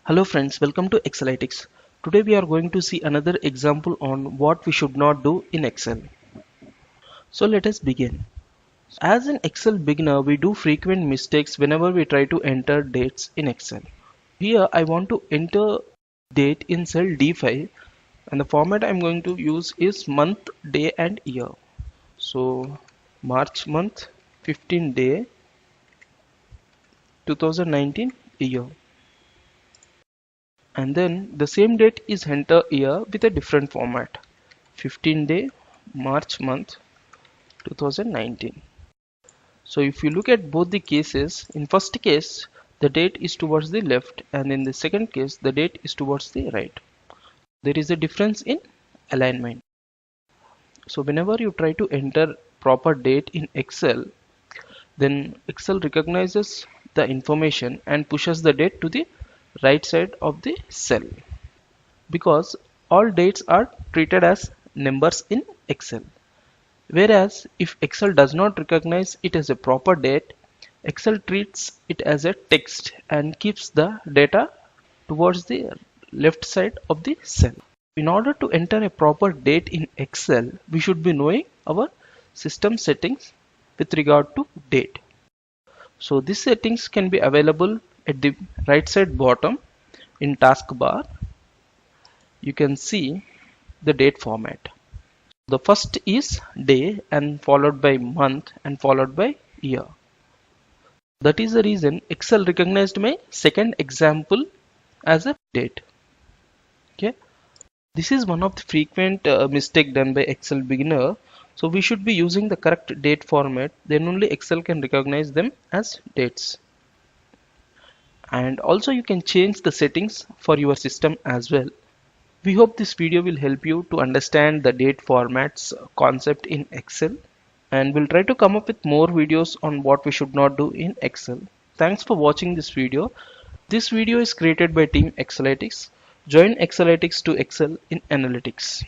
Hello friends, welcome to Excelytics. Today we are going to see another example on what we should not do in Excel. So let us begin. As an Excel beginner, we do frequent mistakes whenever we try to enter dates in Excel. Here I want to enter date in cell D5 and the format I'm going to use is month, day and year. So March month, 15 day, 2019 year. And then the same date is entered here with a different format, 15 day March month 2019. So if you look at both the cases, in first case the date is towards the left and in the second case the date is towards the right. There is a difference in alignment. So whenever you try to enter proper date in Excel, then Excel recognizes the information and pushes the date to the right side of the cell, because all dates are treated as numbers in Excel. Whereas if Excel does not recognize it as a proper date, Excel treats it as a text and keeps the data towards the left side of the cell. In order to enter a proper date in Excel, we should be knowing our system settings with regard to date. So these settings can be available at the right side bottom in taskbar. You can see the date format. The first is day and followed by month and followed by year. That is the reason Excel recognized my second example as a date. Okay, this is one of the frequent mistake done by Excel beginner. So we should be using the correct date format, then only Excel can recognize them as dates. And also you can change the settings for your system as well. We hope this video will help you to understand the date formats concept in Excel, and we'll try to come up with more videos on what we should not do in Excel. Thanks for watching this video. This video is created by Team Excelytics. Join Excelytics to excel in analytics.